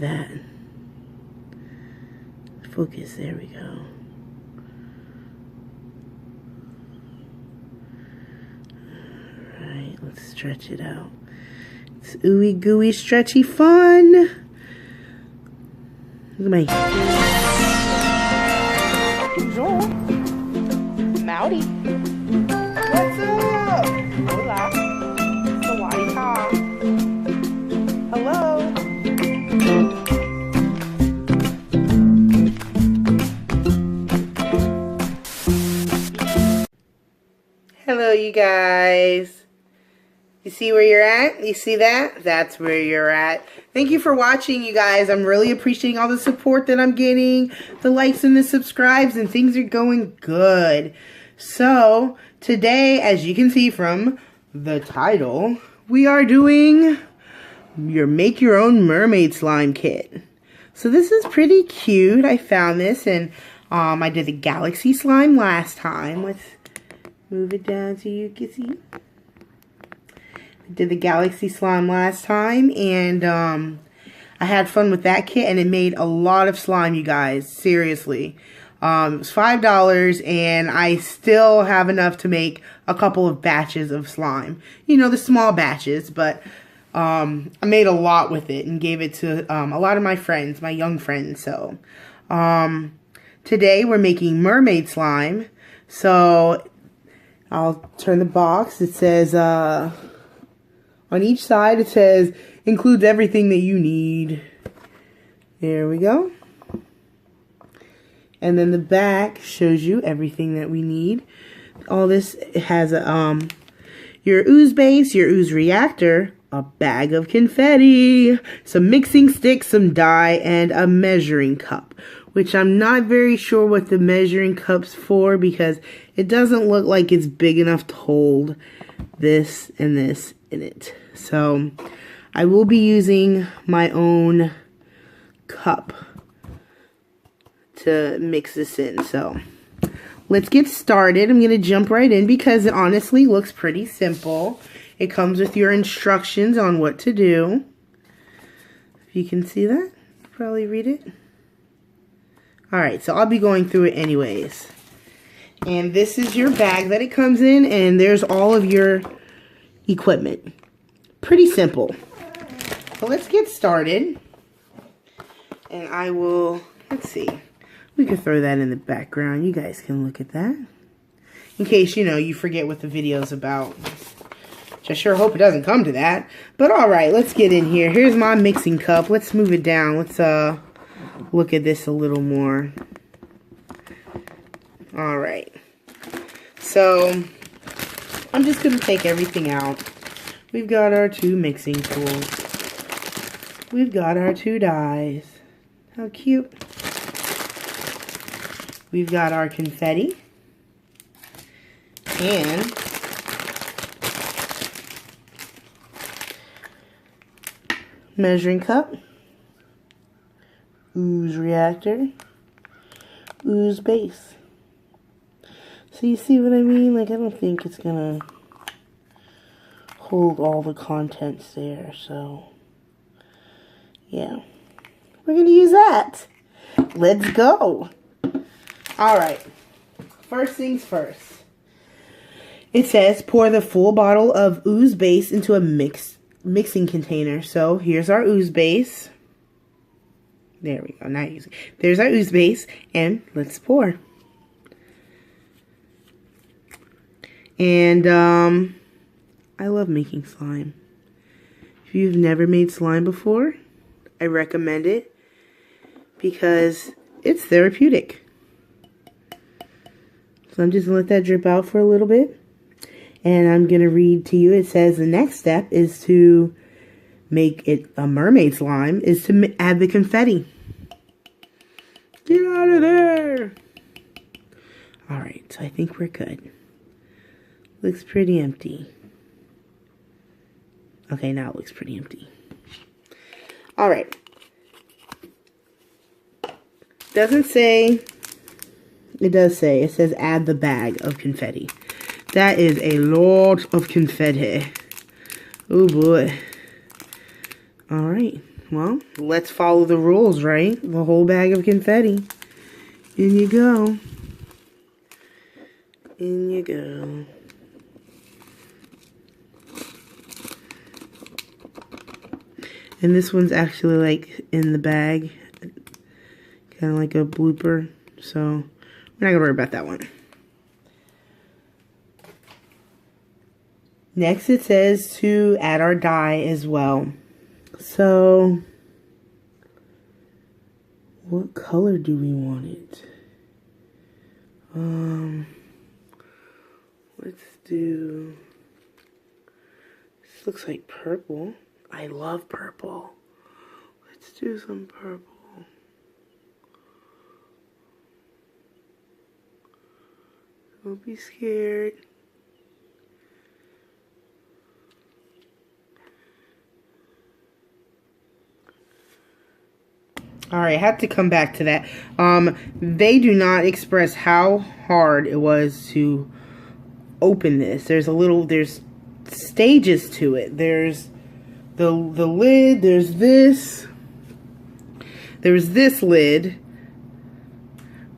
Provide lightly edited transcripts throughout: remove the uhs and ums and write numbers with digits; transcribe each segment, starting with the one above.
that. Focus, there we go. Alright, let's stretch it out. It's ooey gooey stretchy fun. Look at my Bonjour. Mowdy. What's up? Hola. Sawadee-ka. Hello. Hello, you guys. You see where you're at? You see that? That's where you're at. Thank you for watching, you guys. I'm really appreciating all the support that I'm getting, the likes and the subscribes, and things are going good. So, today, as you can see from the title, we are doing your Make Your Own Mermaid Slime Kit. So this is pretty cute. I found this, and I did the Galaxy Slime last time. Let's move it down so you can see. Did the Galaxy Slime last time, and I had fun with that kit, and it made a lot of slime, you guys. Seriously. It was $5, and I still have enough to make a couple of batches of slime. You know, the small batches, but I made a lot with it and gave it to a lot of my friends, my young friends. So today we're making mermaid slime. So I'll turn the box. It says on each side, it says, includes everything that you need. There we go. And then the back shows you everything that we need. All this has your ooze base, your ooze reactor, a bag of confetti, some mixing sticks, some dye, and a measuring cup. Which I'm not very sure what the measuring cup's for, because it doesn't look like it's big enough to hold this and this in it. So I will be using my own cup to mix this in. So let's get started. I'm going to jump right in because it honestly looks pretty simple. It comes with your instructions on what to do. If you can see that, probably read it. Alright, so I'll be going through it anyways. And this is your bag that it comes in, and there's all of your equipment. Pretty simple. So let's get started. And I will, let's see. We can throw that in the background. You guys can look at that. In case, you know, you forget what the video's about. I sure hope it doesn't come to that. But alright, let's get in here. Here's my mixing cup. Let's move it down. Let's look at this a little more. Alright. So, I'm just going to take everything out. We've got our 2 mixing tools. We've got our 2 dyes. How cute. We've got our confetti. And measuring cup. Ooze reactor. Ooze base. So you see what I mean? Like, I don't think it's gonna hold all the contents there, so yeah, we're gonna use that. Let's go. Alright, first things first. It says pour the full bottle of ooze base into a mixing container. So here's our ooze base. There we go, not using. There's our ooze base, and let's pour. And I love making slime. If you've never made slime before, I recommend it because it's therapeutic. So I'm just going to let that drip out for a little bit. And I'm going to read to you. It says the next step is to make it a mermaid slime, is to add the confetti. Get out of there! Alright, so I think we're good. Looks pretty empty. Okay, now it looks pretty empty. Alright. Doesn't say, it does say, it says add the bag of confetti. That is a lot of confetti. Oh boy. Alright, Well, let's follow the rules, right? The whole bag of confetti. In you go. In you go. And this one's actually like in the bag. Kind of like a blooper. So, we're not going to worry about that one. Next it says to add our dye as well. So, what color do we want it? Let's do, this looks like purple. I love purple. Let's do some purple. Don't be scared. Alright, I have to come back to that. They do not express how hard it was to open this. There's stages to it. There's the lid, there's this. There's this lid,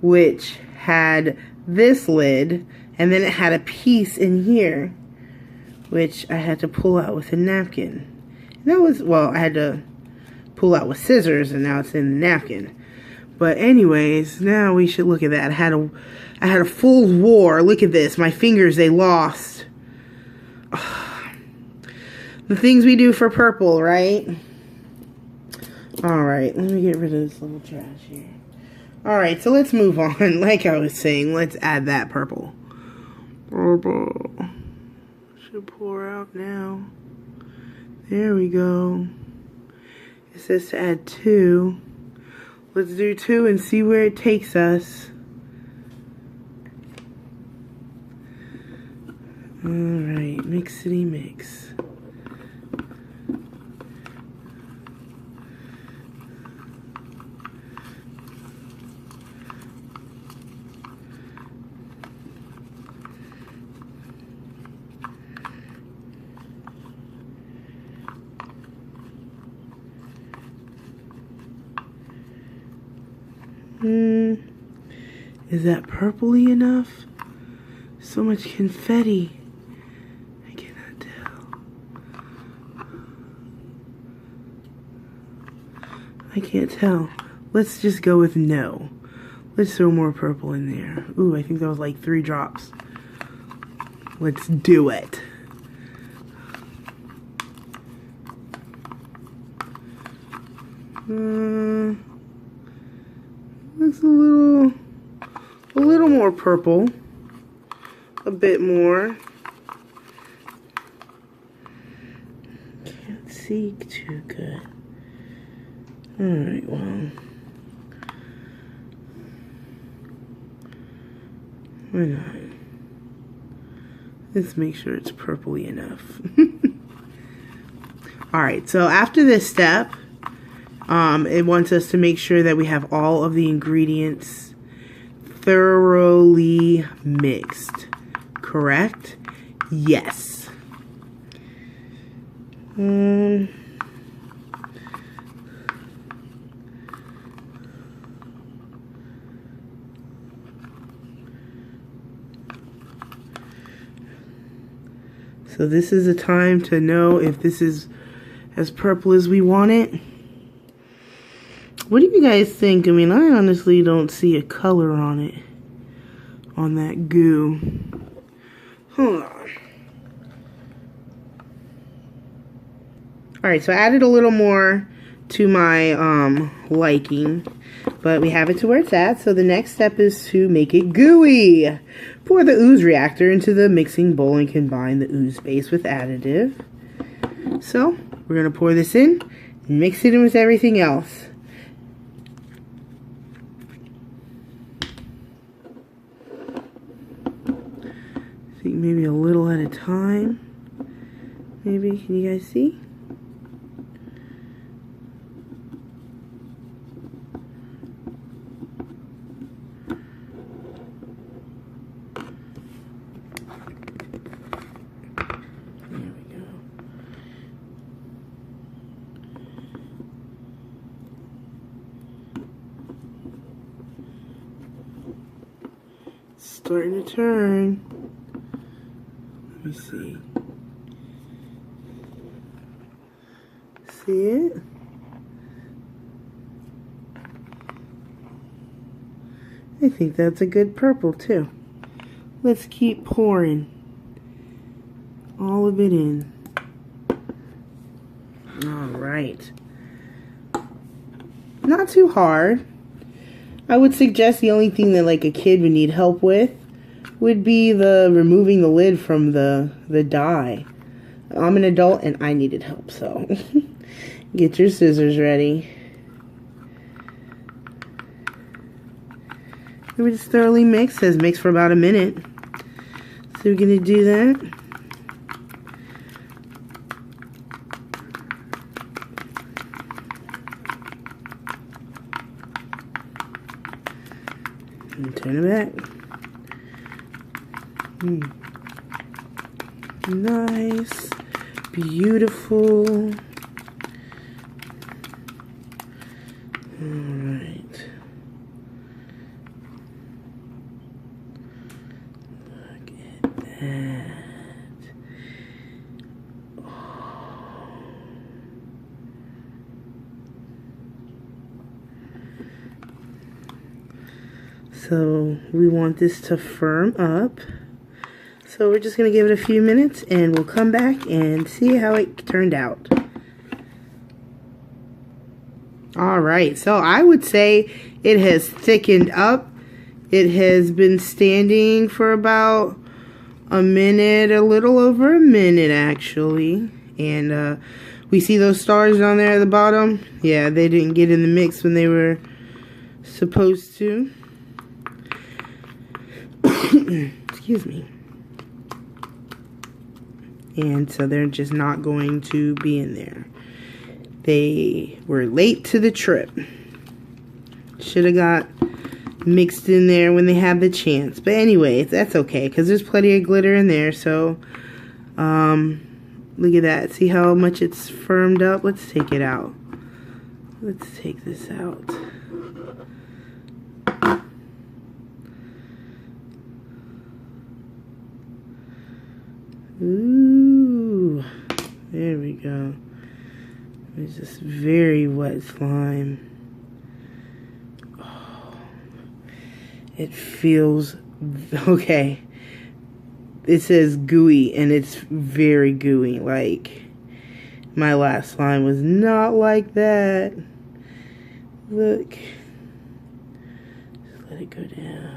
which had this lid, and then it had a piece in here, which I had to pull out with a napkin. And that was, well, I had to pull out with scissors, and now it's in the napkin. But anyways, now we should look at that. I had a full war. Look at this. My fingers, they lost. The things we do for purple, right? Alright, let me get rid of this little trash here. Alright, so let's move on. Like I was saying, let's add that purple. Purple. Should pour out now. There we go. It says to add 2. Let's do 2 and see where it takes us. Alright, mixity mix. Is that purpley enough? So much confetti. I cannot tell. I can't tell. Let's just go with no. Let's throw more purple in there. Ooh, I think that was like 3 drops. Let's do it. Looks a little more purple. A bit more. Can't see too good. Alright, well. Why not? Let's make sure it's purpley enough. Alright, so after this step, it wants us to make sure that we have all of the ingredients thoroughly mixed. Correct? Yes. So this is a time to know if this is as purple as we want it. What do you guys think? I mean, I honestly don't see a color on it, on that goo. Hold on. Alright, so I added a little more to my liking, but we have it to where it's at. So the next step is to make it gooey. Pour the ooze reactor into the mixing bowl and combine the ooze base with additive. So we're going to pour this in and mix it in with everything else. I think maybe a little at a time. Maybe, can you guys see? There we go. starting to turn. Let me see. See it? I think that's a good purple too. Let's keep pouring all of it in. Alright. Not too hard. I would suggest the only thing that like a kid would need help with would be the removing the lid from the dye. I'm an adult and I needed help, so get your scissors ready. We just thoroughly mix. It says mix for about a minute. So we're gonna do that. And turn it back. Nice, beautiful. Alright. Look at that. So we want this to firm up. So we're just going to give it a few minutes and we'll come back and see how it turned out. Alright, so I would say it has thickened up. It has been standing for about a minute, a little over a minute actually. And we see those stars down there at the bottom. Yeah, they didn't get in the mix when they were supposed to. Excuse me. And so they're just not going to be in there. They were late to the trip. Should have got mixed in there when they had the chance. But anyway, that's okay because there's plenty of glitter in there. So look at that. See how much it's firmed up? Let's take it out. Let's take this out. Ooh, there we go. It's just very wet slime. Oh, it feels okay. It says gooey and it's very gooey. Like my last slime was not like that. Look. Just let it go down.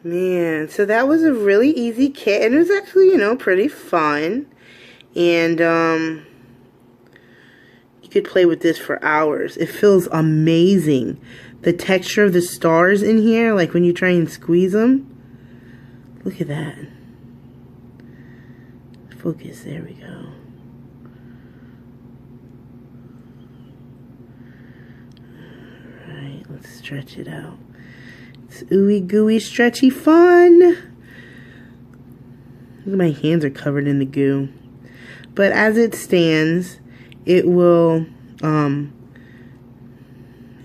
Man, so that was a really easy kit, and it was actually, you know, pretty fun. And you could play with this for hours. It feels amazing. The texture of the stars in here, like when you try and squeeze them. Look at that. Focus, there we go. Alright, let's stretch it out. It's ooey gooey stretchy fun. Look, my hands are covered in the goo. But as it stands, it will it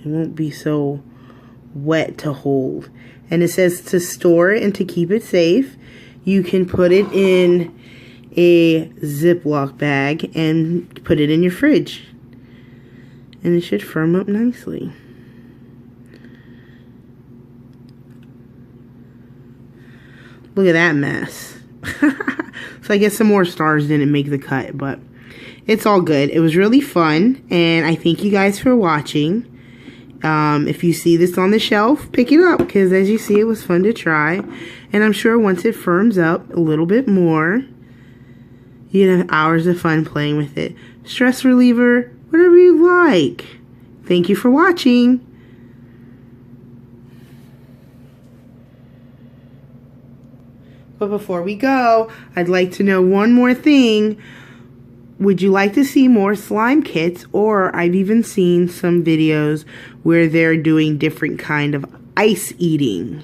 won't be so wet to hold. And it says to store it and to keep it safe, you can put it in a Ziploc bag and put it in your fridge. And it should firm up nicely. Look at that mess. So I guess some more stars didn't make the cut, but it's all good. It was really fun, and I thank you guys for watching. If you see this on the shelf, pick it up, because as you see, it was fun to try. And I'm sure once it firms up a little bit more, you have hours of fun playing with it. Stress reliever, whatever you like. Thank you for watching. But before we go, I'd like to know one more thing. Would you like to see more slime kits? Or I've even seen some videos where they're doing different kind of ice eating.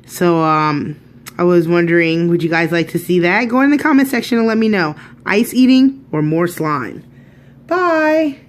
So I was wondering, would you guys like to see that? Go in the comment section and let me know. Ice eating or more slime? Bye!